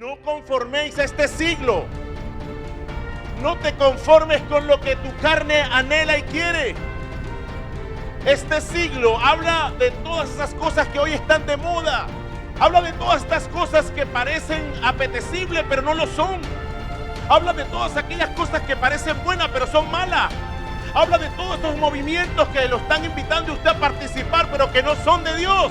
No conforméis a este siglo. No te conformes con lo que tu carne anhela y quiere. Este siglo habla de todas esas cosas que hoy están de moda. Habla de todas estas cosas que parecen apetecibles, pero no lo son. Habla de todas aquellas cosas que parecen buenas, pero son malas. Habla de todos estos movimientos que lo están invitando a usted a participar, pero que no son de Dios.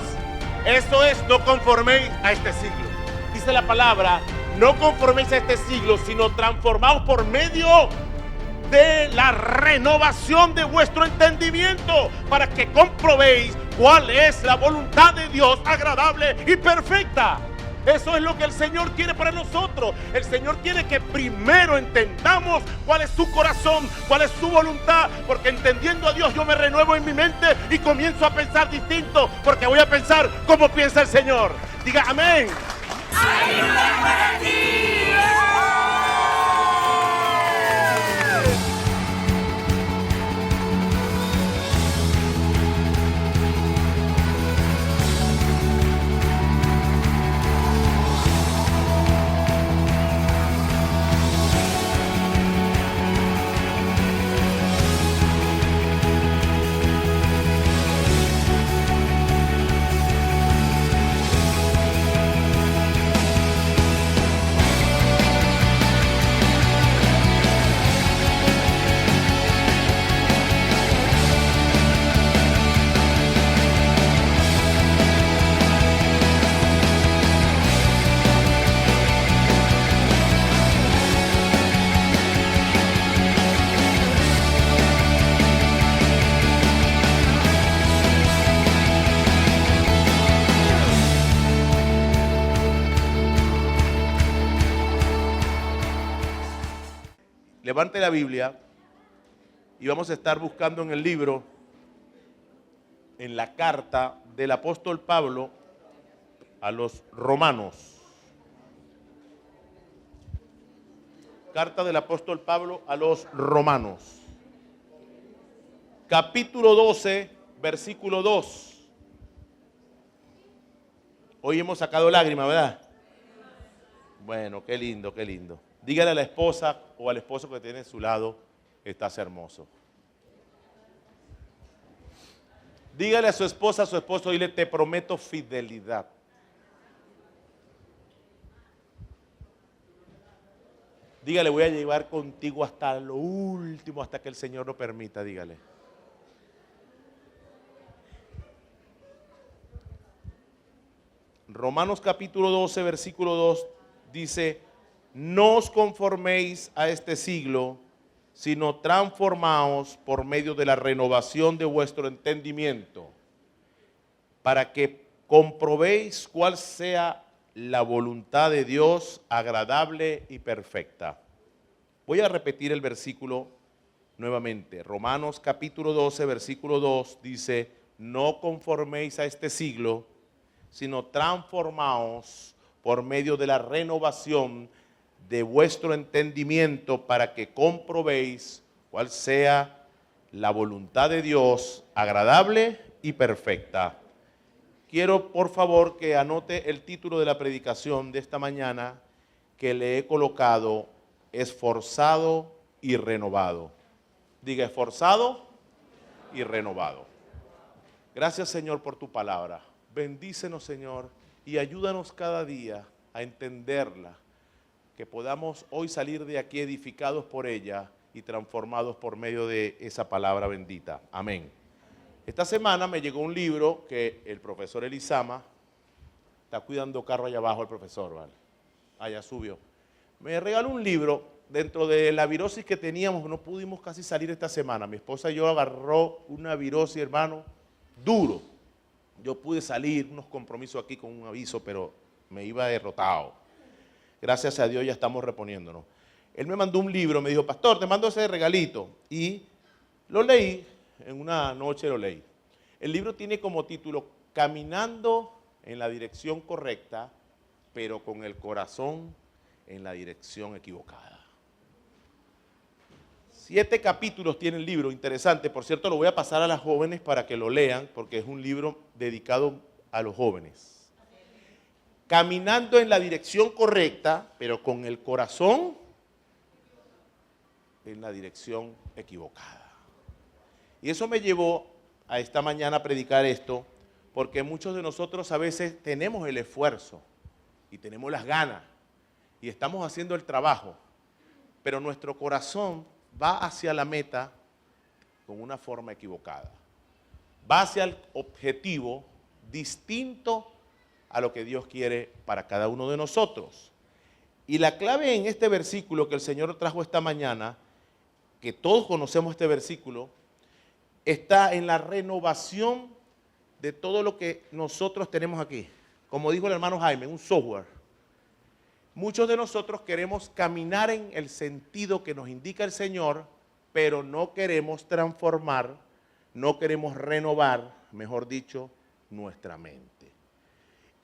Eso es, no conforméis a este siglo. Dice la palabra, no conforméis a este siglo, sino transformaos por medio de la renovación de vuestro entendimiento, para que comprobéis cuál es la voluntad de Dios agradable y perfecta. Eso es lo que el Señor quiere para nosotros. El Señor quiere que primero entendamos cuál es su corazón, cuál es su voluntad, porque entendiendo a Dios yo me renuevo en mi mente y comienzo a pensar distinto, porque voy a pensar como piensa el Señor. Diga amén. Hay lugar para ti. Levante la Biblia y vamos a estar buscando en el libro, en la carta del apóstol Pablo a los romanos. Carta del apóstol Pablo a los romanos. Capítulo 12, versículo 2. Hoy hemos sacado lágrimas, ¿verdad? Bueno, qué lindo, qué lindo. Dígale a la esposa o al esposo que tiene a su lado, estás hermoso. Dígale a su esposa, a su esposo, dile, te prometo fidelidad. Dígale, voy a llevar contigo hasta lo último, hasta que el Señor lo permita, dígale. Romanos capítulo 12, versículo 2 dice, no os conforméis a este siglo, sino transformaos por medio de la renovación de vuestro entendimiento, para que comprobéis cuál sea la voluntad de Dios agradable y perfecta. Voy a repetir el versículo nuevamente. Romanos capítulo 12, versículo 2 dice, no conforméis a este siglo, sino transformaos por medio de la renovación de vuestro entendimiento, para que comprobéis cuál sea la voluntad de Dios agradable y perfecta. Quiero por favor que anote el título de la predicación de esta mañana, que le he colocado, esforzado y renovado. Diga, esforzado y renovado. Gracias, Señor, por tu palabra. Bendícenos, Señor, y ayúdanos cada día a entenderla, que podamos hoy salir de aquí edificados por ella y transformados por medio de esa palabra bendita. Amén. Esta semana me llegó un libro que el profesor Elizama, está cuidando carro allá abajo el profesor, ¿vale? Allá subió. Me regaló un libro. Dentro de la virosis que teníamos, no pudimos casi salir esta semana. Mi esposa y yo agarró una virosis, hermano, duro. Yo pude salir, unos compromisos aquí con un aviso, pero me iba derrotado. Gracias a Dios ya estamos reponiéndonos. Él me mandó un libro, me dijo, pastor, te mando ese regalito. Y lo leí, en una noche lo leí. El libro tiene como título, Caminando en la dirección correcta, pero con el corazón en la dirección equivocada. 7 capítulos tiene el libro, interesante. Por cierto, lo voy a pasar a las jóvenes para que lo lean, porque es un libro dedicado a los jóvenes. caminando en la dirección correcta, pero con el corazón en la dirección equivocada. Y eso me llevó a esta mañana a predicar esto, porque muchos de nosotros a veces tenemos el esfuerzo y tenemos las ganas y estamos haciendo el trabajo, pero nuestro corazón va hacia la meta con una forma equivocada. Va hacia el objetivo distinto a lo que Dios quiere para cada uno de nosotros. Y la clave en este versículo que el Señor trajo esta mañana, que todos conocemos este versículo, está en la renovación de todo lo que nosotros tenemos aquí. Como dijo el hermano Jaime, un software. Muchos de nosotros queremos caminar en el sentido que nos indica el Señor, pero no queremos transformar, no queremos renovar, mejor dicho, nuestra mente.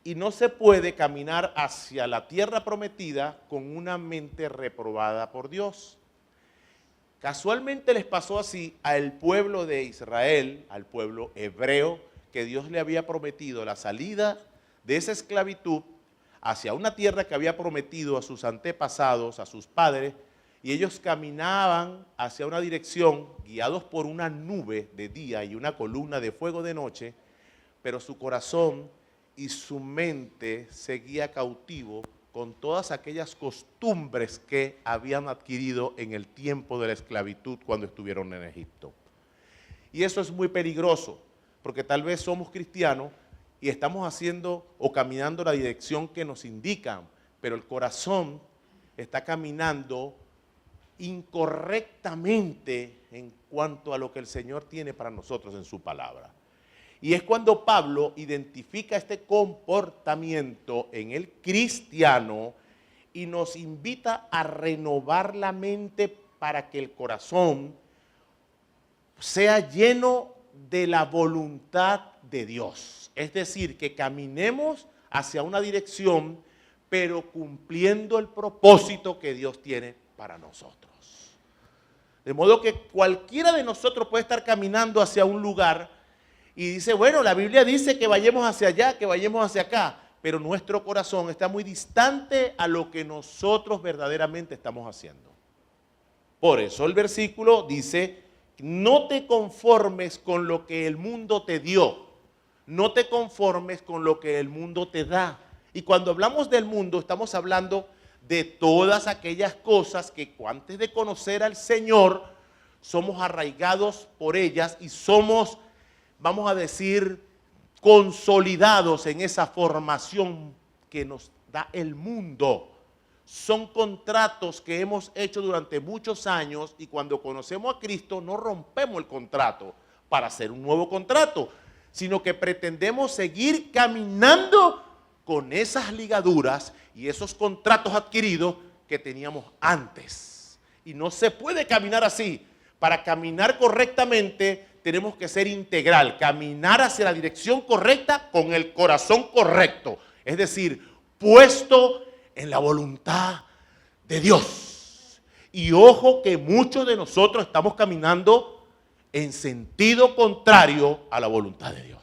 Y no se puede caminar hacia la tierra prometida con una mente reprobada por Dios. Casualmente les pasó así al pueblo de Israel, al pueblo hebreo, que Dios le había prometido la salida de esa esclavitud hacia una tierra que había prometido a sus antepasados, a sus padres, y ellos caminaban hacia una dirección guiados por una nube de día y una columna de fuego de noche, pero su corazón y su mente seguía cautivo con todas aquellas costumbres que habían adquirido en el tiempo de la esclavitud cuando estuvieron en Egipto. Y eso es muy peligroso, porque tal vez somos cristianos y estamos haciendo o caminando la dirección que nos indican, pero el corazón está caminando incorrectamente en cuanto a lo que el Señor tiene para nosotros en su palabra. Y es cuando Pablo identifica este comportamiento en el cristiano y nos invita a renovar la mente para que el corazón sea lleno de la voluntad de Dios. Es decir, que caminemos hacia una dirección, pero cumpliendo el propósito que Dios tiene para nosotros. De modo que cualquiera de nosotros puede estar caminando hacia un lugar y dice, bueno, la Biblia dice que vayamos hacia allá, que vayamos hacia acá, pero nuestro corazón está muy distante a lo que nosotros verdaderamente estamos haciendo. Por eso el versículo dice, no te conformes con lo que el mundo te dio, no te conformes con lo que el mundo te da. Y cuando hablamos del mundo, estamos hablando de todas aquellas cosas que antes de conocer al Señor, somos arraigados por ellas y somos, vamos a decir, consolidados en esa formación que nos da el mundo. Son contratos que hemos hecho durante muchos años y cuando conocemos a Cristo no rompemos el contrato para hacer un nuevo contrato, sino que pretendemos seguir caminando con esas ligaduras y esos contratos adquiridos que teníamos antes. Y no se puede caminar así. Para caminar correctamente tenemos que ser integral, caminar hacia la dirección correcta con el corazón correcto. Es decir, puesto en la voluntad de Dios. Y ojo que muchos de nosotros estamos caminando en sentido contrario a la voluntad de Dios.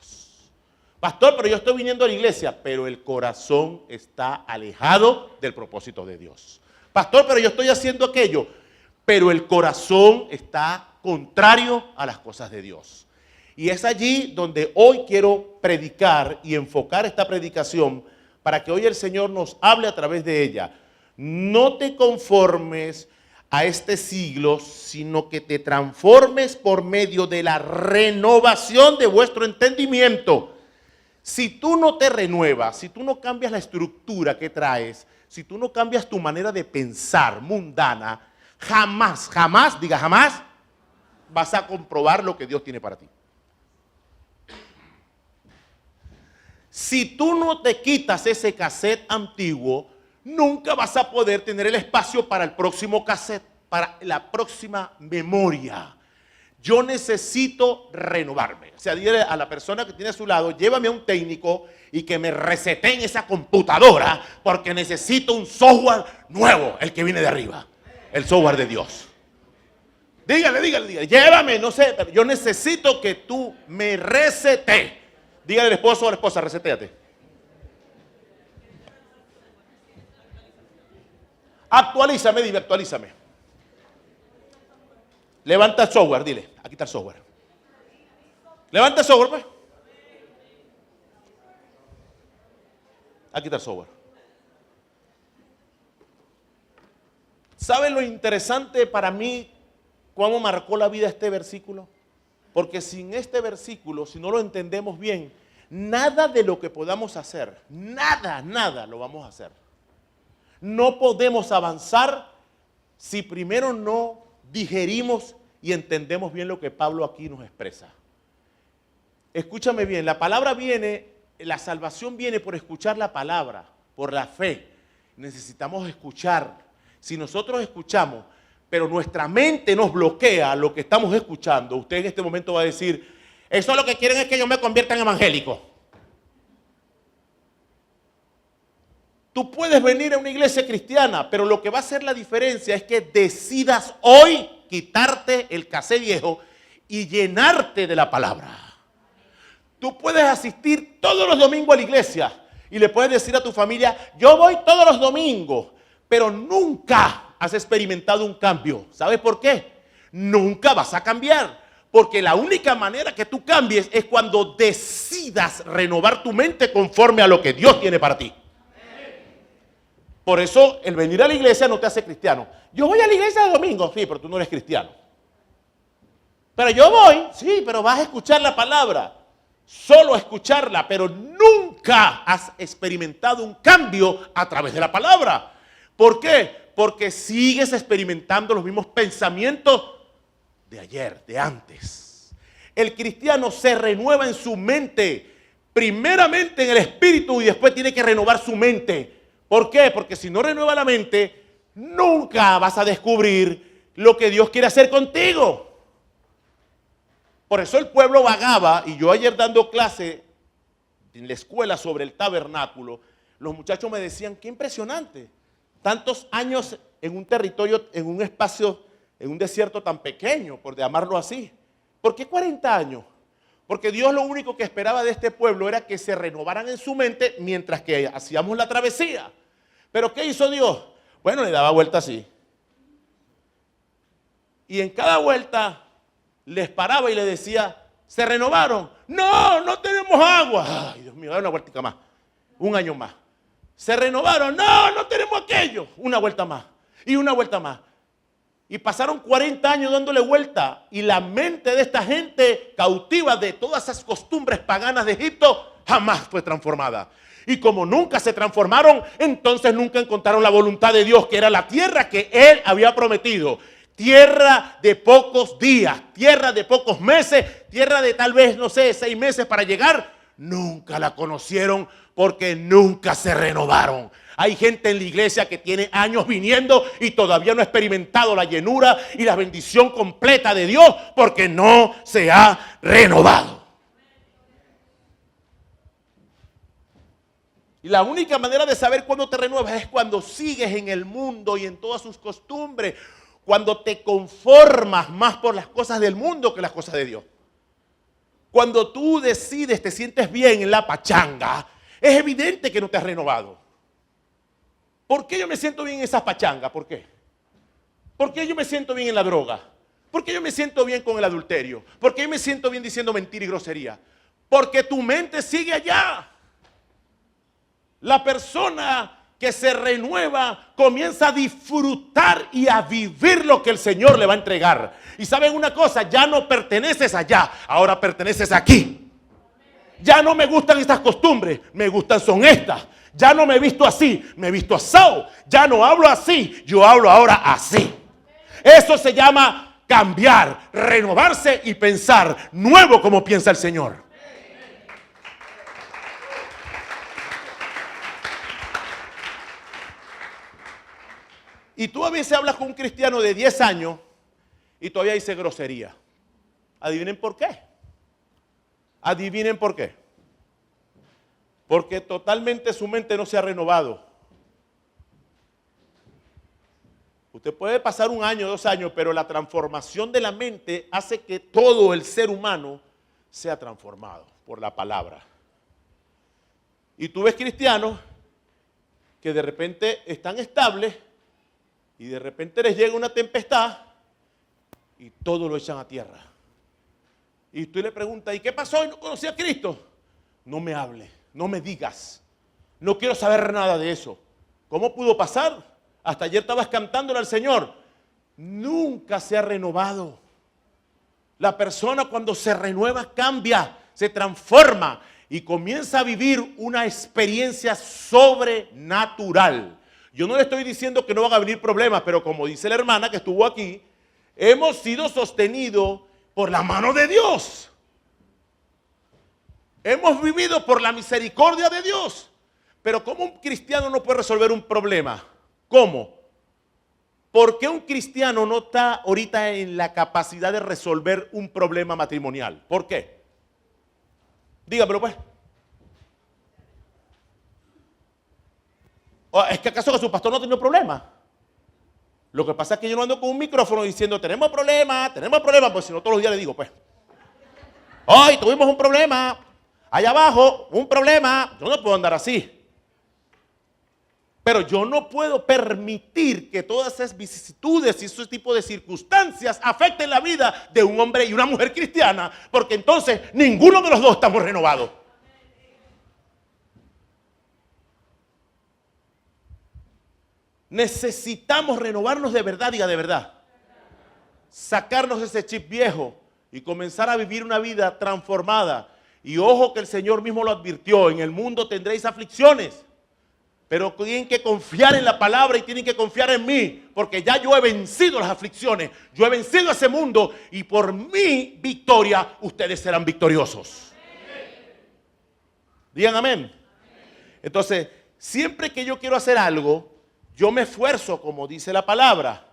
Pastor, pero yo estoy viniendo a la iglesia, pero el corazón está alejado del propósito de Dios. Pastor, pero yo estoy haciendo aquello, pero el corazón está contrario a las cosas de Dios. Y es allí donde hoy quiero predicar y enfocar esta predicación para que hoy el Señor nos hable a través de ella. No te conformes a este siglo, sino que te transformes por medio de la renovación de vuestro entendimiento. Si tú no te renuevas, si tú no cambias la estructura que traes, si tú no cambias tu manera de pensar mundana, jamás, jamás, diga jamás, vas a comprobar lo que Dios tiene para ti. Si tú no te quitas ese cassette antiguo, nunca vas a poder tener el espacio para el próximo cassette, para la próxima memoria. Yo necesito renovarme. O sea, dile a la persona que tiene a su lado, llévame a un técnico y que me reseteen esa computadora porque necesito un software nuevo, el que viene de arriba, el software de Dios. Dígale, llévame, no sé, pero yo necesito que tú me resetees. Dígale al esposo o a la esposa, resetéate. Actualízame, dime, actualízame. Levanta el software, dile. Aquí está el software. Levanta el software, pues. Aquí está el software. ¿Saben lo interesante para mí cómo marcó la vida este versículo? Porque sin este versículo, si no lo entendemos bien, nada de lo que podamos hacer, nada lo vamos a hacer. No podemos avanzar si primero no digerimos y entendemos bien lo que Pablo aquí nos expresa. Escúchame bien, la palabra viene, la salvación viene por escuchar la palabra, por la fe. Necesitamos escuchar. Si nosotros escuchamos, pero nuestra mente nos bloquea lo que estamos escuchando, usted en este momento va a decir, eso lo que quieren es que yo me convierta en evangélico. Tú puedes venir a una iglesia cristiana, pero lo que va a hacer la diferencia es que decidas hoy quitarte el casé viejo y llenarte de la palabra. Tú puedes asistir todos los domingos a la iglesia y le puedes decir a tu familia, yo voy todos los domingos, pero nunca has experimentado un cambio. ¿Sabes por qué? Nunca vas a cambiar, porque la única manera que tú cambies es cuando decidas renovar tu mente conforme a lo que Dios tiene para ti. Por eso el venir a la iglesia no te hace cristiano. Yo voy a la iglesia el domingo, sí, pero tú no eres cristiano. Pero yo voy, sí, pero vas a escuchar la palabra. Solo a escucharla, pero nunca has experimentado un cambio a través de la palabra. ¿Por qué? Porque sigues experimentando los mismos pensamientos de ayer, de antes. El cristiano se renueva en su mente, primeramente en el espíritu y después tiene que renovar su mente. ¿Por qué? Porque si no renueva la mente, nunca vas a descubrir lo que Dios quiere hacer contigo. Por eso el pueblo vagaba, y yo ayer dando clase en la escuela sobre el tabernáculo, los muchachos me decían, qué impresionante, tantos años en un territorio, en un espacio, en un desierto tan pequeño, por llamarlo así. ¿Por qué 40 años? Porque Dios lo único que esperaba de este pueblo era que se renovaran en su mente mientras que hacíamos la travesía. ¿Pero qué hizo Dios? Bueno, le daba vuelta así. Y en cada vuelta les paraba y les decía, ¿se renovaron? No, no tenemos agua. Ay, Dios mío, da una vueltica más. Un año más. ¿Se renovaron? No, no tenemos aquello. Una vuelta más. Y una vuelta más. Y pasaron 40 años dándole vuelta. Y la mente de esta gente cautiva de todas esas costumbres paganas de Egipto jamás fue transformada. Y como nunca se transformaron, entonces nunca encontraron la voluntad de Dios, que era la tierra que Él había prometido. Tierra de pocos días, tierra de pocos meses, tierra de tal vez, no sé, 6 meses para llegar. Nunca la conocieron porque nunca se renovaron. Hay gente en la iglesia que tiene años viniendo y todavía no ha experimentado la llenura y la bendición completa de Dios porque no se ha renovado. Y la única manera de saber cuándo te renuevas es cuando sigues en el mundo y en todas sus costumbres. Cuando te conformas más por las cosas del mundo que las cosas de Dios. Cuando tú decides, te sientes bien en la pachanga, es evidente que no te has renovado. ¿Por qué yo me siento bien en esas pachangas? ¿Por qué? ¿Por qué yo me siento bien en la droga? ¿Por qué yo me siento bien con el adulterio? ¿Por qué yo me siento bien diciendo mentira y grosería? Porque tu mente sigue allá. La persona que se renueva comienza a disfrutar y a vivir lo que el Señor le va a entregar. Y saben una cosa, ya no perteneces allá, ahora perteneces aquí. Ya no me gustan estas costumbres, me gustan son estas. Ya no me he visto así, me he visto asado. Ya no hablo así, yo hablo ahora así. Eso se llama cambiar, renovarse y pensar nuevo como piensa el Señor. Y tú a veces hablas con un cristiano de 10 años y todavía dice grosería. ¿Adivinen por qué? Adivinen por qué. Porque totalmente su mente no se ha renovado. Usted puede pasar 1 año, 2 años, pero la transformación de la mente hace que todo el ser humano sea transformado por la palabra. Y tú ves cristianos que de repente están estables, Y de repente les llega una tempestad y todo lo echan a tierra. Y tú le preguntas, ¿y qué pasó? ¿Y no conocí a Cristo? No me hable, no me digas. No quiero saber nada de eso. ¿Cómo pudo pasar? Hasta ayer estabas cantándole al Señor. Nunca se ha renovado. La persona cuando se renueva cambia, se transforma y comienza a vivir una experiencia sobrenatural. Yo no le estoy diciendo que no van a venir problemas, pero como dice la hermana que estuvo aquí, hemos sido sostenidos por la mano de Dios. Hemos vivido por la misericordia de Dios. Pero ¿cómo un cristiano no puede resolver un problema? ¿Cómo? ¿Por qué un cristiano no está ahorita en la capacidad de resolver un problema matrimonial? ¿Por qué? Dígamelo pues. ¿Es que acaso que su pastor no ha tenido problemas? Lo que pasa es que yo no ando con un micrófono diciendo tenemos problemas, pues si no todos los días le digo pues. Hoy tuvimos un problema, allá abajo un problema, yo no puedo andar así. Pero yo no puedo permitir que todas esas vicisitudes y ese tipo de circunstancias afecten la vida de un hombre y una mujer cristiana, porque entonces ninguno de los dos estamos renovados. Necesitamos renovarnos de verdad, diga de verdad. Sacarnos ese chip viejo y comenzar a vivir una vida transformada. Y ojo que el Señor mismo lo advirtió, en el mundo tendréis aflicciones. Pero tienen que confiar en la palabra y tienen que confiar en mí, porque ya yo he vencido las aflicciones, yo he vencido ese mundo y por mi victoria ustedes serán victoriosos. Digan amén. Entonces, siempre que yo quiero hacer algo, yo me esfuerzo, como dice la palabra,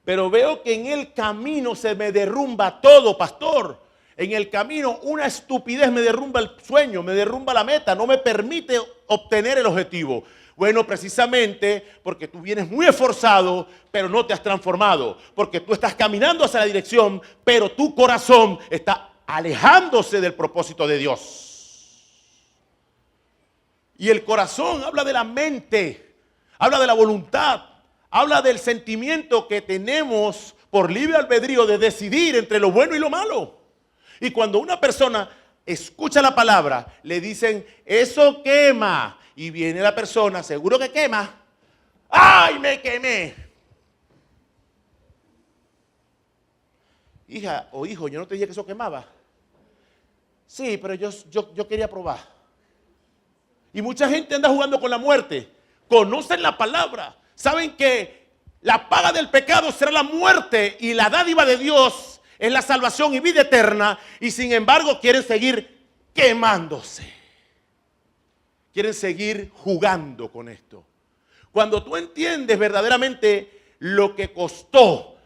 pero veo que en el camino se me derrumba todo, pastor. En el camino una estupidez me derrumba el sueño, me derrumba la meta, no me permite obtener el objetivo. Bueno, precisamente porque tú vienes muy esforzado, pero no te has transformado. Porque tú estás caminando hacia la dirección, pero tu corazón está alejándose del propósito de Dios. Y el corazón habla de la mente, habla de la voluntad, habla del sentimiento que tenemos por libre albedrío de decidir entre lo bueno y lo malo. Y cuando una persona escucha la palabra, le dicen, eso quema. Y viene la persona, seguro que quema. ¡Ay, me quemé! Hija o hijo, yo no te dije que eso quemaba. Sí, pero yo quería probar. Y mucha gente anda jugando con la muerte. Conocen la palabra. Saben que la paga del pecado será la muerte y la dádiva de Dios es la salvación y vida eterna. Y sin embargo quieren seguir quemándose. Quieren seguir jugando con esto. Cuando tú entiendes verdaderamente lo que costó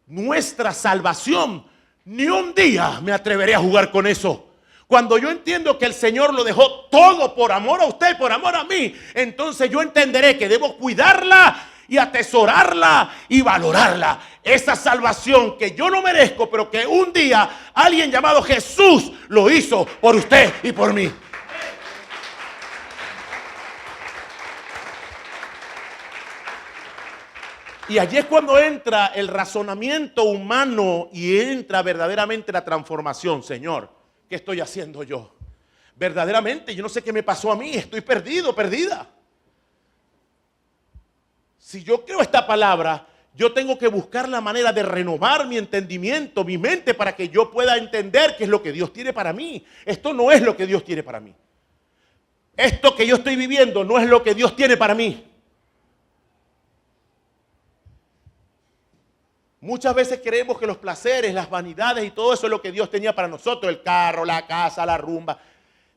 nuestra salvación, ni un día me atreveré a jugar con eso. Cuando yo entiendo que el Señor lo dejó todo por amor a usted, por amor a mí, entonces yo entenderé que debo cuidarla y atesorarla y valorarla. Esa salvación que yo no merezco, pero que un día alguien llamado Jesús lo hizo por usted y por mí. Y allí es cuando entra el razonamiento humano y entra verdaderamente la transformación. Señor, ¿qué estoy haciendo yo? Verdaderamente, yo no sé qué me pasó a mí, estoy perdido, perdida. Si yo creo esta palabra, yo tengo que buscar la manera de renovar mi entendimiento, mi mente, para que yo pueda entender qué es lo que Dios tiene para mí. Esto no es lo que Dios tiene para mí. Esto que yo estoy viviendo no es lo que Dios tiene para mí. Muchas veces creemos que los placeres, las vanidades y todo eso es lo que Dios tenía para nosotros. El carro, la casa, la rumba.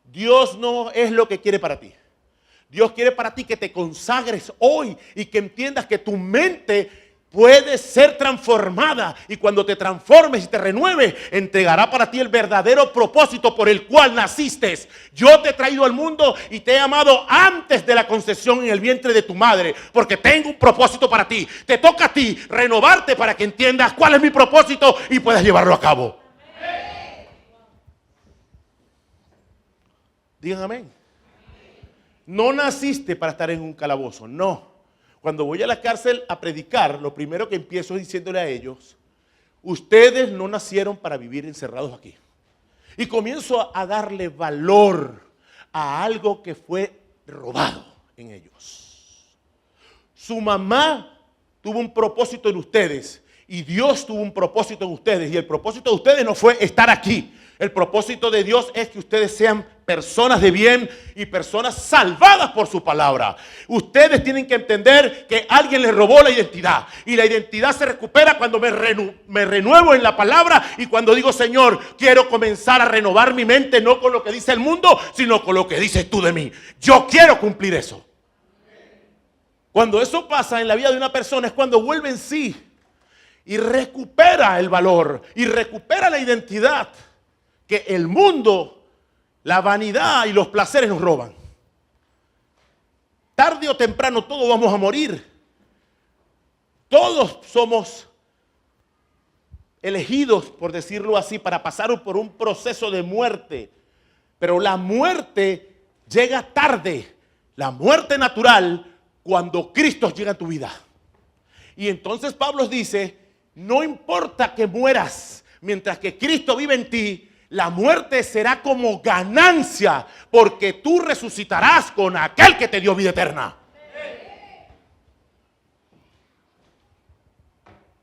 Dios no es lo que quiere para ti. Dios quiere para ti que te consagres hoy y que entiendas que tu mente puede ser transformada. Y cuando te transformes y te renueves, entregará para ti el verdadero propósito por el cual naciste. Yo te he traído al mundo y te he amado antes de la concepción en el vientre de tu madre, porque tengo un propósito para ti. Te toca a ti renovarte para que entiendas cuál es mi propósito y puedas llevarlo a cabo. Digan amén. No naciste para estar en un calabozo, no. Cuando voy a la cárcel a predicar, lo primero que empiezo es diciéndole a ellos, ustedes no nacieron para vivir encerrados aquí. Y comienzo a darle valor a algo que fue robado en ellos. Su mamá tuvo un propósito en ustedes y Dios tuvo un propósito en ustedes. Y el propósito de ustedes no fue estar aquí. El propósito de Dios es que ustedes sean personas de bien y personas salvadas por su palabra. Ustedes tienen que entender que alguien les robó la identidad. Y la identidad se recupera cuando me renuevo en la palabra y cuando digo, Señor, quiero comenzar a renovar mi mente, no con lo que dice el mundo, sino con lo que dices tú de mí. Yo quiero cumplir eso. Cuando eso pasa en la vida de una persona es cuando vuelve en sí y recupera el valor y recupera la identidad que el mundo, la vanidad y los placeres nos roban. Tarde o temprano todos vamos a morir. Todos somos elegidos, por decirlo así, para pasar por un proceso de muerte. Pero la muerte llega tarde. La muerte natural cuando Cristo llega a tu vida. Y entonces Pablo dice, no importa que mueras, mientras que Cristo vive en ti, la muerte será como ganancia, porque tú resucitarás con aquel que te dio vida eterna.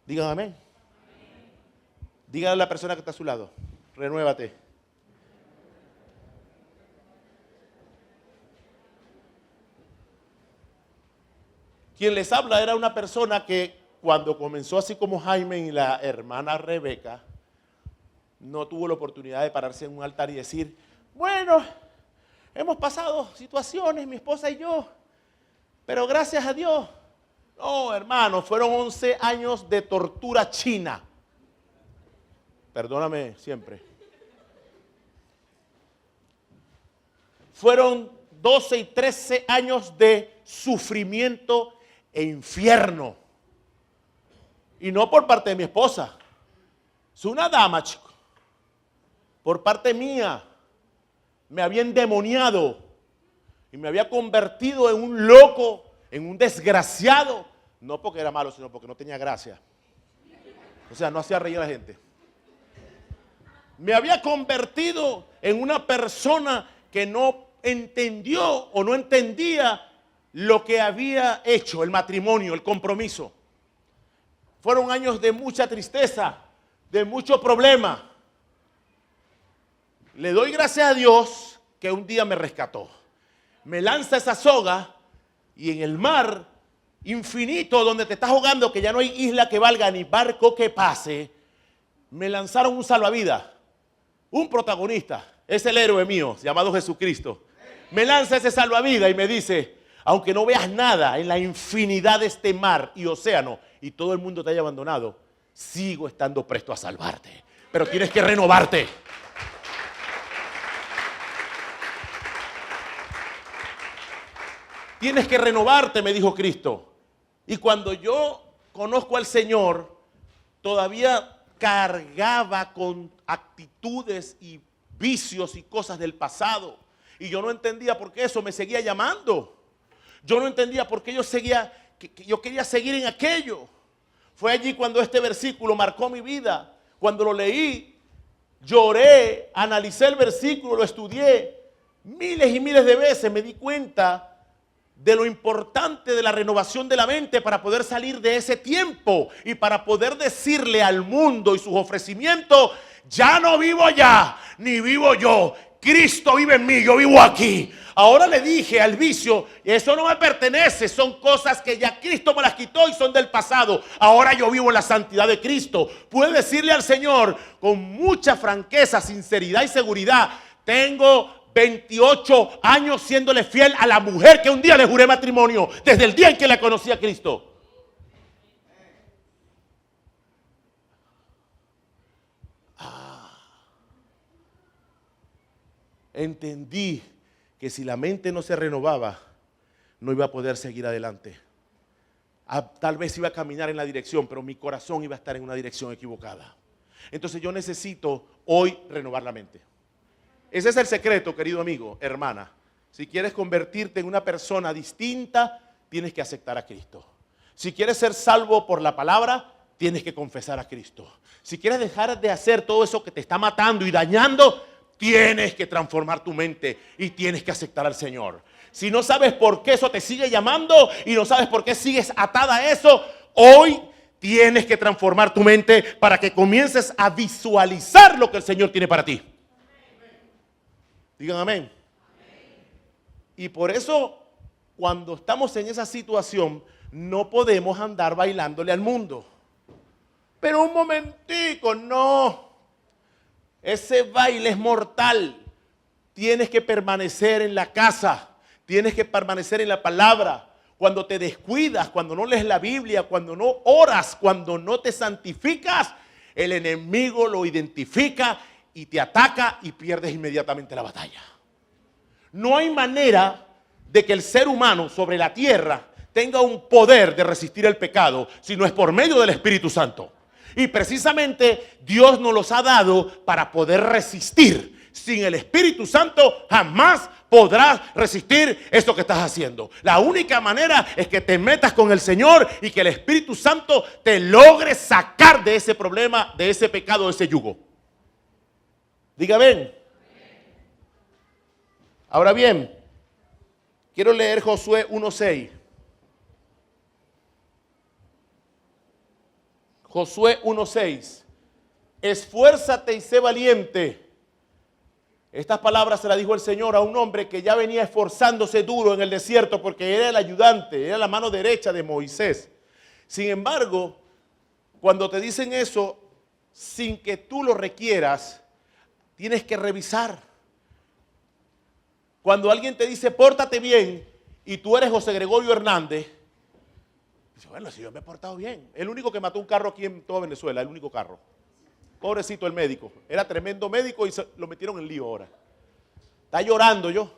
Digan amén. Díganle a la persona que está a su lado, renuévate. Quien les habla era una persona que cuando comenzó así como Jaime y la hermana Rebeca, no tuvo la oportunidad de pararse en un altar y decir, bueno, hemos pasado situaciones, mi esposa y yo, pero gracias a Dios. No, hermano, fueron 11 años de tortura china. Perdóname siempre. Fueron 12 y 13 años de sufrimiento e infierno. Y no por parte de mi esposa. Es una dama, chico. Por parte mía, me había endemoniado y me había convertido en un loco, en un desgraciado. No porque era malo, sino porque no tenía gracia. O sea, no hacía reír a la gente. Me había convertido en una persona que no entendió o no entendía lo que había hecho, el matrimonio, el compromiso. Fueron años de mucha tristeza, de mucho problema. Le doy gracias a Dios que un día me rescató. Me lanza esa soga y en el mar infinito donde te estás ahogando, que ya no hay isla que valga ni barco que pase, me lanzaron un salvavidas, un protagonista. Es el héroe mío, llamado Jesucristo. Me lanza ese salvavidas y me dice, aunque no veas nada en la infinidad de este mar y océano y todo el mundo te haya abandonado, sigo estando presto a salvarte. Pero tienes que renovarte. Tienes que renovarte, me dijo Cristo. Y cuando yo conozco al Señor, todavía cargaba con actitudes y vicios y cosas del pasado. Y yo no entendía por qué eso me seguía llamando. Yo no entendía por qué yo quería seguir en aquello. Fue allí cuando este versículo marcó mi vida. Cuando lo leí, lloré, analicé el versículo, lo estudié miles y miles de veces. Me di cuenta de lo importante de la renovación de la mente para poder salir de ese tiempo y para poder decirle al mundo y sus ofrecimientos, ya no vivo allá, ni vivo yo. Cristo vive en mí, yo vivo aquí. Ahora le dije al vicio, eso no me pertenece, son cosas que ya Cristo me las quitó y son del pasado. Ahora yo vivo en la santidad de Cristo. Puede decirle al Señor con mucha franqueza, sinceridad y seguridad, tengo 28 años siéndole fiel a la mujer que un día le juré matrimonio, desde el día en que la conocí a Cristo. Entendí que si la mente no se renovaba, no iba a poder seguir adelante. Tal vez iba a caminar en la dirección, pero mi corazón iba a estar en una dirección equivocada. Entonces yo necesito hoy renovar la mente. Ese es el secreto, querido amigo, hermana. Si quieres convertirte en una persona distinta, tienes que aceptar a Cristo. Si quieres ser salvo por la palabra, tienes que confesar a Cristo. Si quieres dejar de hacer todo eso que te está matando y dañando, tienes que transformar tu mente y tienes que aceptar al Señor. Si no sabes por qué eso te sigue llamando y no sabes por qué sigues atada a eso, hoy tienes que transformar tu mente para que comiences a visualizar lo que el Señor tiene para ti. Digan amén. Y por eso, cuando estamos en esa situación, no podemos andar bailándole al mundo. Pero un momentico, no. Ese baile es mortal. Tienes que permanecer en la casa. Tienes que permanecer en la palabra. Cuando te descuidas, cuando no lees la Biblia, cuando no oras, cuando no te santificas, el enemigo lo identifica y te ataca y pierdes inmediatamente la batalla. No hay manera de que el ser humano sobre la tierra tenga un poder de resistir el pecado si no es por medio del Espíritu Santo. Y precisamente Dios nos los ha dado para poder resistir. Sin el Espíritu Santo jamás podrás resistir esto que estás haciendo. La única manera es que te metas con el Señor y que el Espíritu Santo te logre sacar de ese problema, de ese pecado, de ese yugo. Diga ven. Ahora bien, quiero leer Josué 1:6. Josué 1:6. Esfuérzate y sé valiente. Estas palabras se las dijo el Señor a un hombre que ya venía esforzándose duro en el desierto porque era el ayudante, era la mano derecha de Moisés. Sin embargo, cuando te dicen eso, sin que tú lo requieras, tienes que revisar. Cuando alguien te dice, pórtate bien, y tú eres José Gregorio Hernández, dice, bueno, si yo me he portado bien. El único que mató un carro aquí en toda Venezuela, el único carro. Pobrecito el médico. Era tremendo médico y lo metieron en lío ahora. Está llorando yo.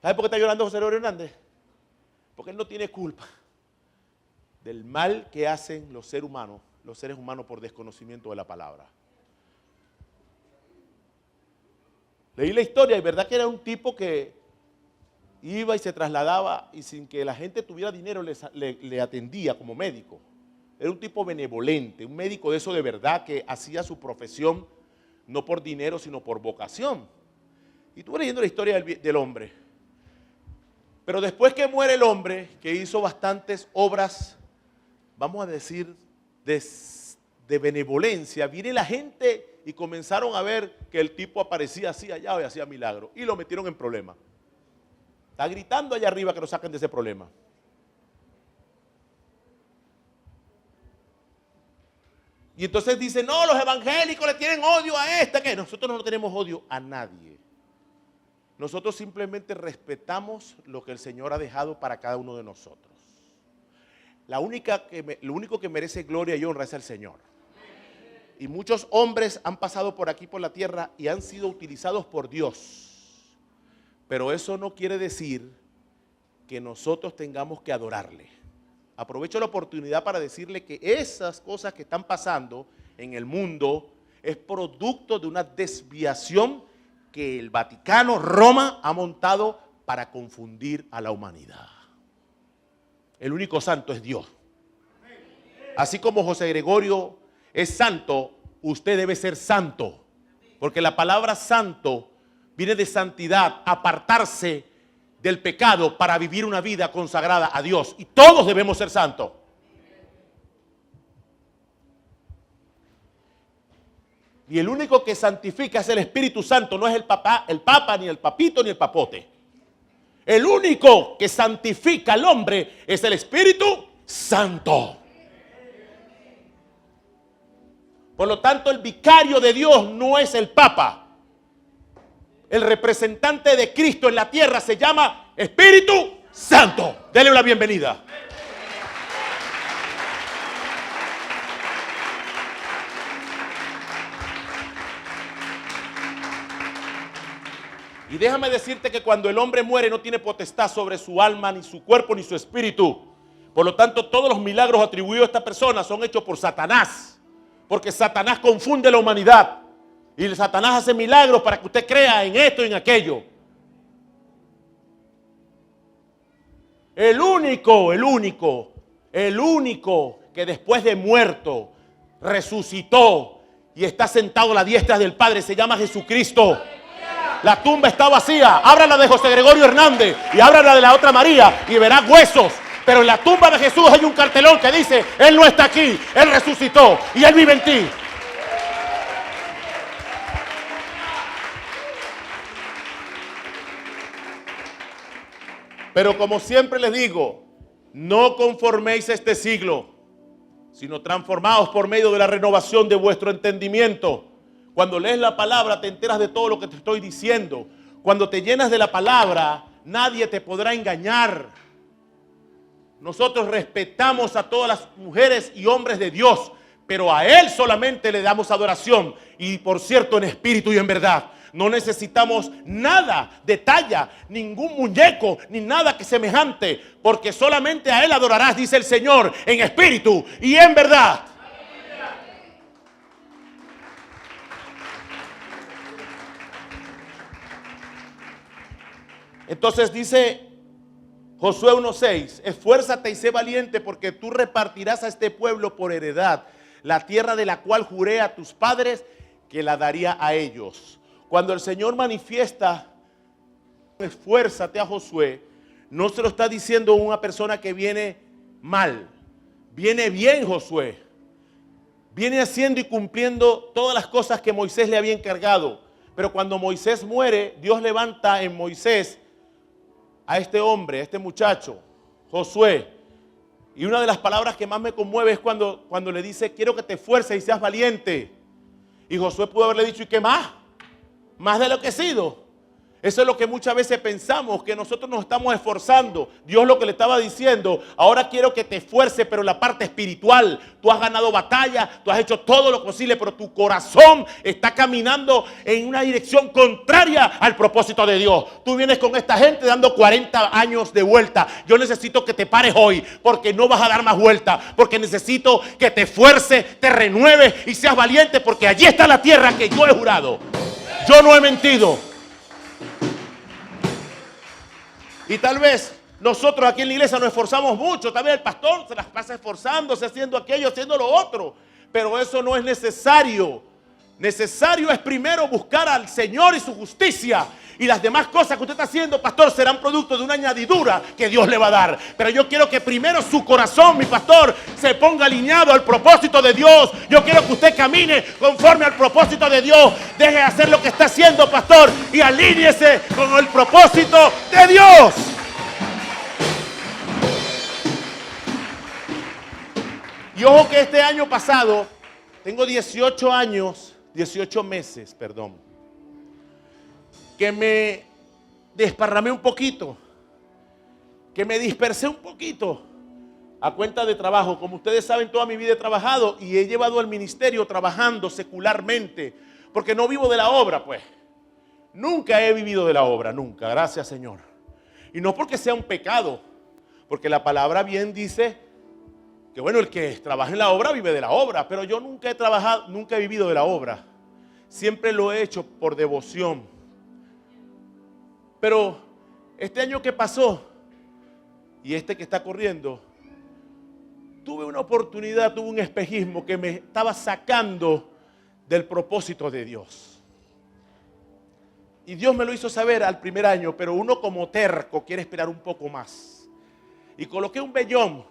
¿Sabe por qué está llorando José Gregorio Hernández? Porque él no tiene culpa del mal que hacen los seres humanos por desconocimiento de la palabra. Leí la historia y verdad que era un tipo que iba y se trasladaba y sin que la gente tuviera dinero le atendía como médico. Era un tipo benevolente, un médico de eso de verdad que hacía su profesión no por dinero sino por vocación. Y estuve leyendo la historia del hombre. Pero después que muere el hombre, que hizo bastantes obras, vamos a decir, de benevolencia, viene la gente y comenzaron a ver que el tipo aparecía así allá y hacía milagros. Y lo metieron en problema. Está gritando allá arriba que lo saquen de ese problema. Y entonces dicen, no, los evangélicos le tienen odio a esta. ¿Qué? Nosotros no tenemos odio a nadie. Nosotros simplemente respetamos lo que el Señor ha dejado para cada uno de nosotros. Lo único que merece gloria y honra es el Señor. Y muchos hombres han pasado por aquí, por la tierra, y han sido utilizados por Dios. Pero eso no quiere decir que nosotros tengamos que adorarle. Aprovecho la oportunidad para decirle que esas cosas que están pasando en el mundo es producto de una desviación que el Vaticano, Roma, ha montado para confundir a la humanidad. El único santo es Dios. Así como José Gregorio es santo, usted debe ser santo. Porque la palabra santo viene de santidad, apartarse del pecado para vivir una vida consagrada a Dios. Y todos debemos ser santos. Y el único que santifica es el Espíritu Santo, no es el papa, ni el papito, ni el papote. El único que santifica al hombre es el Espíritu Santo. Por lo tanto, el vicario de Dios no es el papa. El representante de Cristo en la tierra se llama Espíritu Santo. Dele la bienvenida. Y déjame decirte que cuando el hombre muere no tiene potestad sobre su alma, ni su cuerpo, ni su espíritu. Por lo tanto, todos los milagros atribuidos a esta persona son hechos por Satanás. Porque Satanás confunde la humanidad. Y Satanás hace milagros para que usted crea en esto y en aquello. El único que después de muerto resucitó y está sentado a la diestra del Padre se llama Jesucristo. La tumba está vacía. Abra la de José Gregorio Hernández y abra la de la otra María y verá huesos. Pero en la tumba de Jesús hay un cartelón que dice: Él no está aquí, Él resucitó y Él vive en ti. Pero como siempre les digo, no conforméis a este siglo, sino transformaos por medio de la renovación de vuestro entendimiento. Cuando lees la palabra te enteras de todo lo que te estoy diciendo. Cuando te llenas de la palabra, nadie te podrá engañar. Nosotros respetamos a todas las mujeres y hombres de Dios, pero a Él solamente le damos adoración. Y por cierto, en espíritu y en verdad. No necesitamos nada de talla, ningún muñeco, ni nada que semejante, porque solamente a Él adorarás, dice el Señor, en espíritu y en verdad. Entonces dice Josué 1:6, esfuérzate y sé valiente, porque tú repartirás a este pueblo por heredad la tierra de la cual juré a tus padres que la daría a ellos. Cuando el Señor manifiesta, esfuérzate a Josué, no se lo está diciendo a una persona que viene mal. Viene bien Josué. Viene haciendo y cumpliendo todas las cosas que Moisés le había encargado. Pero cuando Moisés muere, Dios levanta en Moisés a este hombre, a este muchacho, Josué. Y una de las palabras que más me conmueve es cuando le dice: quiero que te esfuerces y seas valiente. Y Josué pudo haberle dicho: ¿y qué más? Más de lo que he sido. Eso es lo que muchas veces pensamos, que nosotros nos estamos esforzando. Dios lo que le estaba diciendo: ahora quiero que te esfuerces, pero en la parte espiritual. Tú has ganado batalla, tú has hecho todo lo posible, pero tu corazón está caminando en una dirección contraria al propósito de Dios. Tú vienes con esta gente dando 40 años de vuelta. Yo necesito que te pares hoy, porque no vas a dar más vuelta. Porque necesito que te esfuerces, te renueves y seas valiente, porque allí está la tierra que yo he jurado. Yo no he mentido. Y tal vez nosotros aquí en la iglesia nos esforzamos mucho. Tal vez el pastor se las pasa esforzándose, haciendo aquello, haciendo lo otro. Pero eso no es necesario. Necesario es primero buscar al Señor y su justicia. Y las demás cosas que usted está haciendo, pastor, serán producto de una añadidura que Dios le va a dar. Pero yo quiero que primero su corazón, mi pastor, se ponga alineado al propósito de Dios. Yo quiero que usted camine conforme al propósito de Dios. Deje de hacer lo que está haciendo, pastor, y alíñese con el propósito de Dios. Y ojo que este año pasado, tengo 18 meses, perdón, que me desparramé un poquito, que me dispersé un poquito a cuenta de trabajo. Como ustedes saben, toda mi vida he trabajado y he llevado al ministerio trabajando secularmente, porque no vivo de la obra, pues. Nunca he vivido de la obra, nunca, gracias Señor. Y no porque sea un pecado, porque la palabra bien dice que bueno, el que trabaja en la obra vive de la obra, pero yo nunca he trabajado, nunca he vivido de la obra. Siempre lo he hecho por devoción. Pero este año que pasó y este que está corriendo, tuve una oportunidad, tuve un espejismo que me estaba sacando del propósito de Dios. Y Dios me lo hizo saber al primer año, pero uno como terco quiere esperar un poco más. Y coloqué un vellón,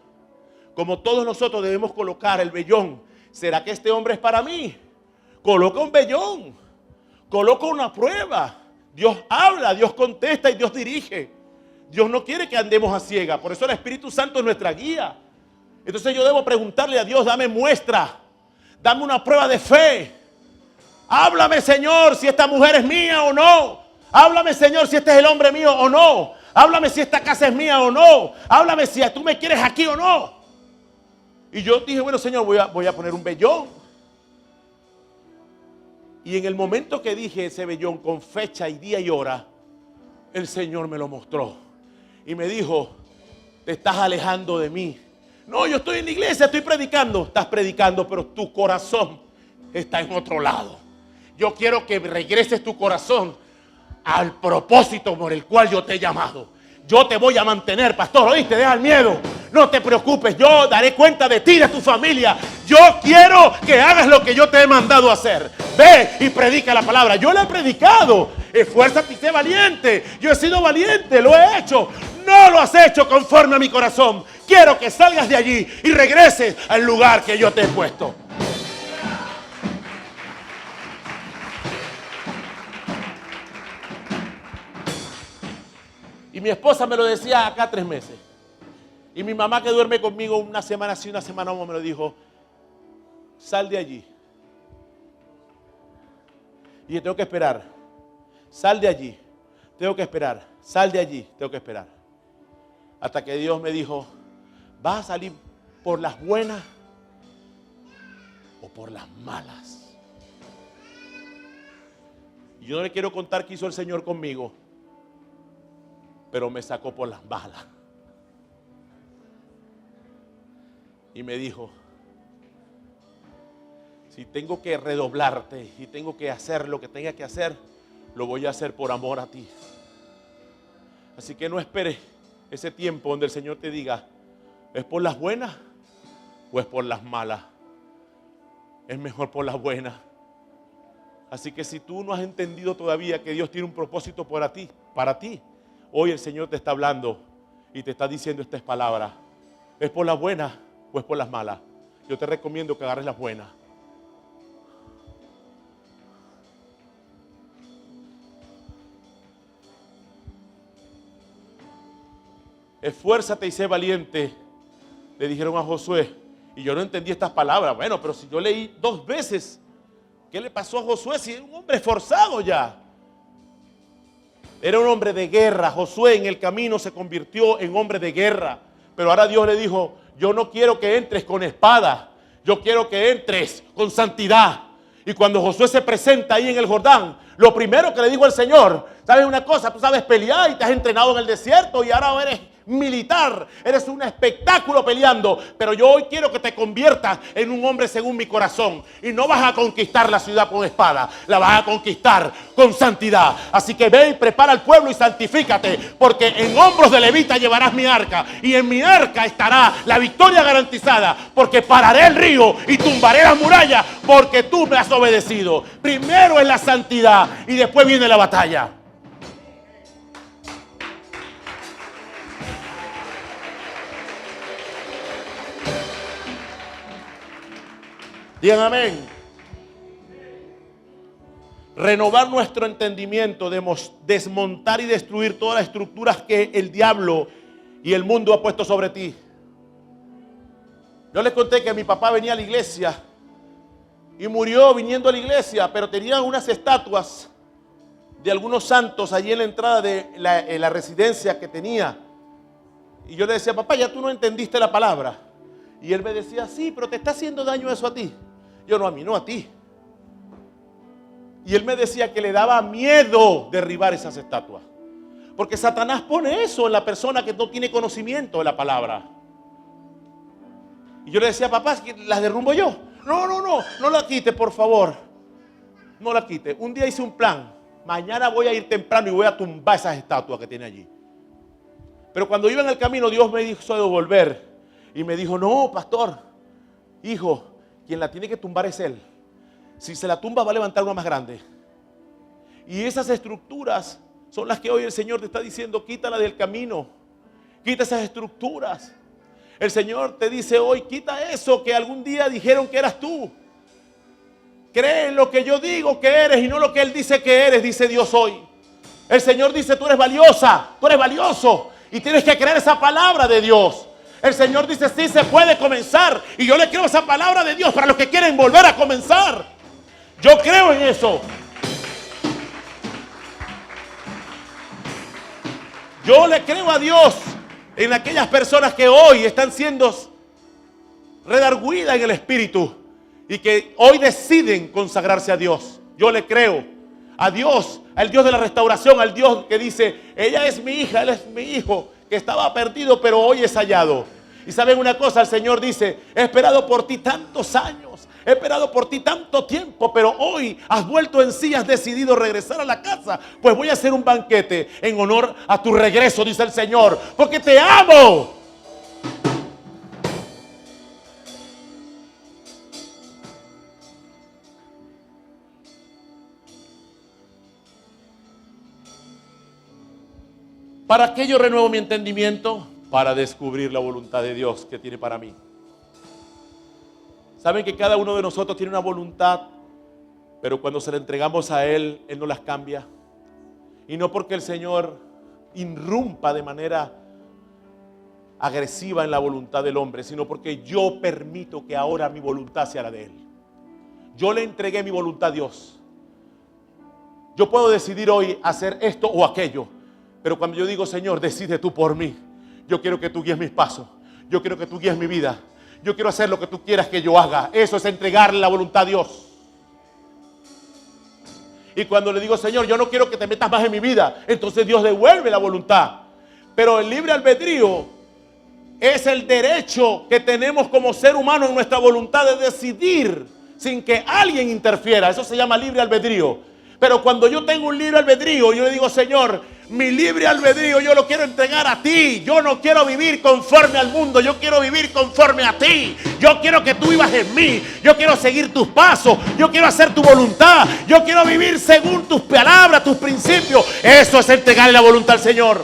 como todos nosotros debemos colocar el vellón. ¿Será que este hombre es para mí? Coloca un vellón, coloca una prueba. Dios habla, Dios contesta y Dios dirige. Dios no quiere que andemos a ciegas. Por eso el Espíritu Santo es nuestra guía. Entonces yo debo preguntarle a Dios: dame muestra, dame una prueba de fe. Háblame, Señor, si esta mujer es mía o no. Háblame, Señor, si este es el hombre mío o no. Háblame si esta casa es mía o no. Háblame si tú me quieres aquí o no. Y yo dije: bueno, Señor, voy a poner un vellón. Y en el momento que dije ese vellón con fecha y día y hora, el Señor me lo mostró. Y me dijo: te estás alejando de mí. No, yo estoy en la iglesia, estoy predicando. Estás predicando, pero tu corazón está en otro lado. Yo quiero que regreses tu corazón al propósito por el cual yo te he llamado. Yo te voy a mantener, pastor, ¿oíste? Deja el miedo. No te preocupes, yo daré cuenta de ti y de tu familia. Yo quiero que hagas lo que yo te he mandado a hacer. Ve y predica la palabra. Yo la he predicado. Esfuérzate y sé valiente. Yo he sido valiente, lo he hecho. No lo has hecho conforme a mi corazón. Quiero que salgas de allí y regreses al lugar que yo te he puesto. Y mi esposa me lo decía acá 3 meses. Y mi mamá, que duerme conmigo una semana sí, una semana no, me lo dijo: sal de allí. Y yo tengo que esperar. Sal de allí. Tengo que esperar. Sal de allí. Tengo que esperar. Hasta que Dios me dijo: ¿vas a salir por las buenas o por las malas? Y yo no le quiero contar qué hizo el Señor conmigo, pero me sacó por las malas. Y me dijo: si tengo que redoblarte y tengo que hacer lo que tenga que hacer, lo voy a hacer por amor a ti. Así que no esperes ese tiempo donde el Señor te diga: ¿es por las buenas o es por las malas? Es mejor por las buenas. Así que si tú no has entendido todavía que Dios tiene un propósito para ti, hoy el Señor te está hablando y te está diciendo estas palabras: ¿es por las buenas o es por las malas? Yo te recomiendo que agarres las buenas. Esfuérzate y sé valiente, le dijeron a Josué. Y yo no entendí estas palabras. Bueno, pero si yo leí 2 veces, ¿qué le pasó a Josué si era un hombre esforzado ya? Era un hombre de guerra. Josué en el camino se convirtió en hombre de guerra. Pero ahora Dios le dijo: yo no quiero que entres con espada, yo quiero que entres con santidad. Y cuando Josué se presenta ahí en el Jordán, lo primero que le dijo el Señor: ¿sabes una cosa? Tú sabes pelear y te has entrenado en el desierto y ahora eres militar, eres un espectáculo peleando, pero yo hoy quiero que te conviertas en un hombre según mi corazón. Y no vas a conquistar la ciudad con espada, la vas a conquistar con santidad. Así que ve y prepara al pueblo y santifícate, porque en hombros de levita llevarás mi arca, y en mi arca estará la victoria garantizada, porque pararé el río y tumbaré las murallas, porque tú me has obedecido. Primero es la santidad y después viene la batalla. Digan amén. Renovar nuestro entendimiento, desmontar y destruir todas las estructuras que el diablo y el mundo ha puesto sobre ti. Yo les conté que mi papá venía a la iglesia y murió viniendo a la iglesia, pero tenía unas estatuas de algunos santos allí en la entrada de la residencia que tenía. Y yo le decía: papá, ya tú no entendiste la palabra. Y él me decía: sí, pero te está haciendo daño eso a ti. Yo: no, a mí no, a ti. Y él me decía que le daba miedo derribar esas estatuas, porque Satanás pone eso en la persona que no tiene conocimiento de la palabra. Y yo le decía: papá, ¿las derrumbo yo? No la quite, por favor. No la quite. Un día hice un plan: mañana voy a ir temprano y voy a tumbar esas estatuas que tiene allí. Pero cuando iba en el camino, Dios me hizo devolver y me dijo: no, pastor, hijo, quien la tiene que tumbar es él. Si se la tumba, va a levantar una más grande. Y esas estructuras son las que hoy el Señor te está diciendo: quítala del camino. Quita esas estructuras. El Señor te dice hoy: quita eso que algún día dijeron que eras tú. Cree en lo que yo digo que eres y no lo que Él dice que eres, dice Dios hoy. El Señor dice: tú eres valiosa, tú eres valioso. Y tienes que creer esa palabra de Dios. El Señor dice: sí se puede comenzar. Y yo le creo esa palabra de Dios para los que quieren volver a comenzar. Yo creo en eso. Yo le creo a Dios en aquellas personas que hoy están siendo redarguidas en el espíritu y que hoy deciden consagrarse a Dios. Yo le creo a Dios, al Dios de la restauración, al Dios que dice: ella es mi hija, él es mi hijo, que estaba perdido pero hoy es hallado. Y saben una cosa, el Señor dice: he esperado por ti tantos años, He esperado por ti tanto tiempo, pero hoy has vuelto en sí, has decidido regresar a la casa. Pues voy a hacer un banquete en honor a tu regreso, dice el Señor, porque te amo. ¿Para qué yo renuevo mi entendimiento? Para descubrir la voluntad de Dios que tiene para mí. Saben que cada uno de nosotros tiene una voluntad, pero cuando se la entregamos a Él, Él no las cambia. Y no porque el Señor irrumpa de manera agresiva en la voluntad del hombre, sino porque yo permito que ahora mi voluntad sea la de Él. Yo le entregué mi voluntad a Dios. Yo puedo decidir hoy hacer esto o aquello, pero cuando yo digo, Señor, decide tú por mí. Yo quiero que tú guíes mis pasos. Yo quiero que tú guíes mi vida. Yo quiero hacer lo que tú quieras que yo haga. Eso es entregarle la voluntad a Dios. Y cuando le digo, Señor, yo no quiero que te metas más en mi vida, entonces Dios devuelve la voluntad. Pero el libre albedrío es el derecho que tenemos como ser humano en nuestra voluntad de decidir sin que alguien interfiera. Eso se llama libre albedrío. Pero cuando yo tengo un libre albedrío, yo le digo, Señor, mi libre albedrío yo lo quiero entregar a ti. Yo no quiero vivir conforme al mundo, yo quiero vivir conforme a ti. Yo quiero que tú vivas en mí. Yo quiero seguir tus pasos. Yo quiero hacer tu voluntad. Yo quiero vivir según tus palabras, tus principios. Eso es entregarle la voluntad al Señor.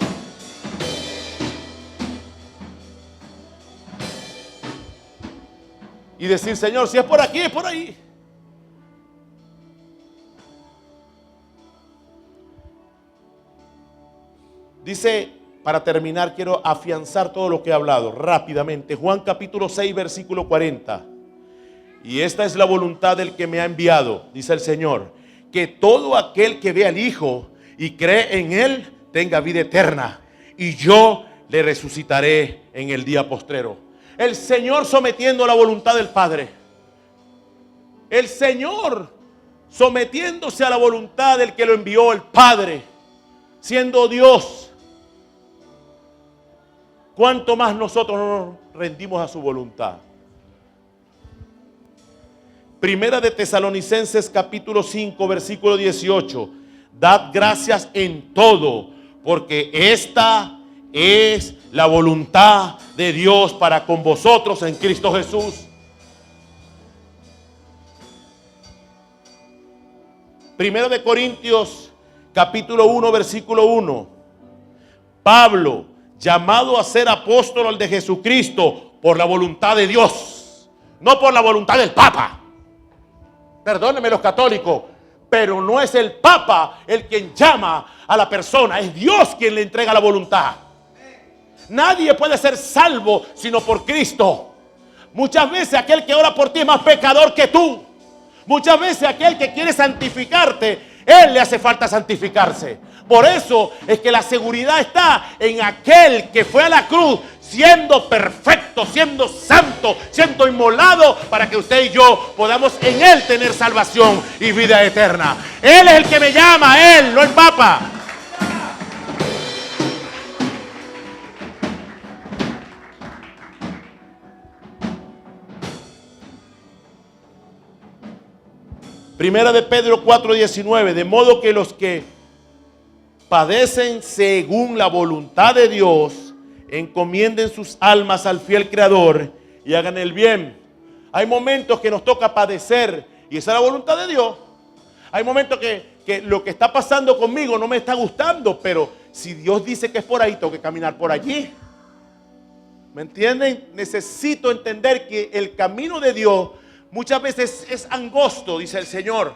Y decir, Señor, si es por aquí, es por ahí. Dice, para terminar, quiero afianzar todo lo que he hablado rápidamente. Juan capítulo 6, versículo 40. Y esta es la voluntad del que me ha enviado, dice el Señor, que todo aquel que ve al Hijo y cree en Él tenga vida eterna, y yo le resucitaré en el día postrero. El Señor sometiendo a la voluntad del Padre. El Señor sometiéndose a la voluntad del que lo envió, el Padre, siendo Dios. ¿Cuánto más nosotros no nos rendimos a su voluntad? Primera de Tesalonicenses capítulo 5 versículo 18. Dad gracias en todo, porque esta es la voluntad de Dios para con vosotros en Cristo Jesús. Primera de Corintios capítulo 1 versículo 1. Pablo, llamado a ser apóstol de Jesucristo por la voluntad de Dios, no por la voluntad del Papa. Perdónenme los católicos, pero no es el Papa el quien llama a la persona, es Dios quien le entrega la voluntad. Nadie puede ser salvo sino por Cristo. Muchas veces aquel que ora por ti es más pecador que tú. Muchas veces aquel que quiere santificarte, él le hace falta santificarse. Por eso es que la seguridad está en aquel que fue a la cruz siendo perfecto, siendo santo, siendo inmolado, para que usted y yo podamos en Él tener salvación y vida eterna. Él es el que me llama, Él, no el Papa. Primera de Pedro 4:19, de modo que los que padecen según la voluntad de Dios, encomienden sus almas al fiel Creador y hagan el bien. Hay momentos que nos toca padecer y esa es la voluntad de Dios. Hay momentos que lo que está pasando conmigo no me está gustando, pero si Dios dice que es por ahí, tengo que caminar por allí. ¿Me entienden? Necesito entender que el camino de Dios muchas veces es angosto, dice el Señor.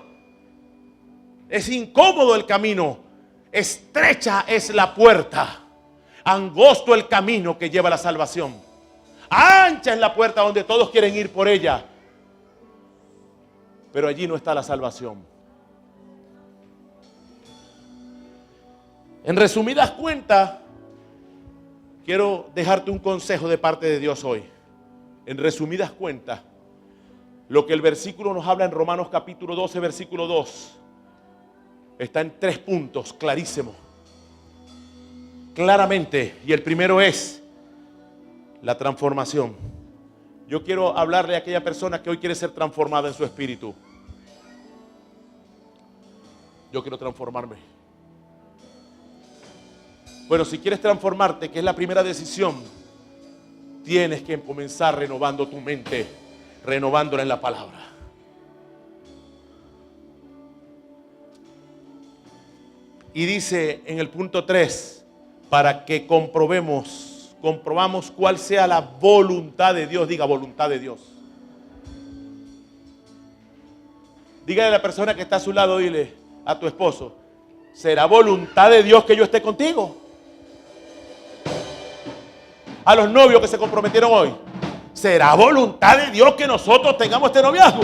Es incómodo el camino. Estrecha es la puerta. Angosto el camino que lleva a la salvación. Ancha es la puerta donde todos quieren ir por ella. Pero allí no está la salvación. En resumidas cuentas, quiero dejarte un consejo de parte de Dios hoy. En resumidas cuentas, lo que el versículo nos habla en Romanos capítulo 12, versículo 2, está en 3 puntos, clarísimo. Claramente, y el primero es la transformación. Yo quiero hablarle a aquella persona que hoy quiere ser transformada en su espíritu. Yo quiero transformarme. Bueno, si quieres transformarte, que es la primera decisión, tienes que comenzar renovando tu mente, renovándola en la palabra. Y dice en el punto 3, para que comprobamos cuál sea la voluntad de Dios. Diga, voluntad de Dios. Dígale a la persona que está a su lado, dile a tu esposo, ¿será voluntad de Dios que yo esté contigo? A los novios que se comprometieron hoy, ¿será voluntad de Dios que nosotros tengamos este noviazgo?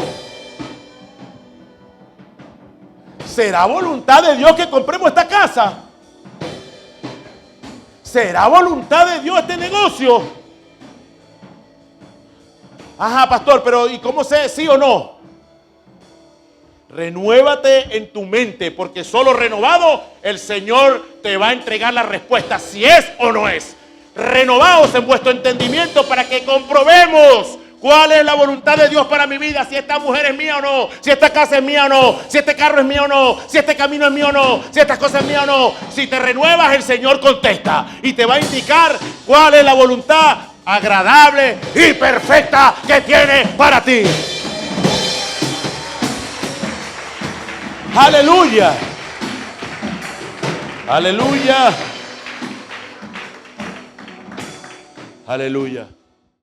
¿Será voluntad de Dios que compremos esta casa? ¿Será voluntad de Dios este negocio? Ajá, pastor, pero ¿y cómo sé sí o no? Renuévate en tu mente, porque solo renovado el Señor te va a entregar la respuesta si es o no es. Renovaos en vuestro entendimiento para que comprobemos cuál es la voluntad de Dios para mi vida, si esta mujer es mía o no, si esta casa es mía o no, si este carro es mío o no, si este camino es mío o no, si estas cosas es mía o no. Si te renuevas, el Señor contesta y te va a indicar cuál es la voluntad agradable y perfecta que tiene para ti. Aleluya. Aleluya. Aleluya.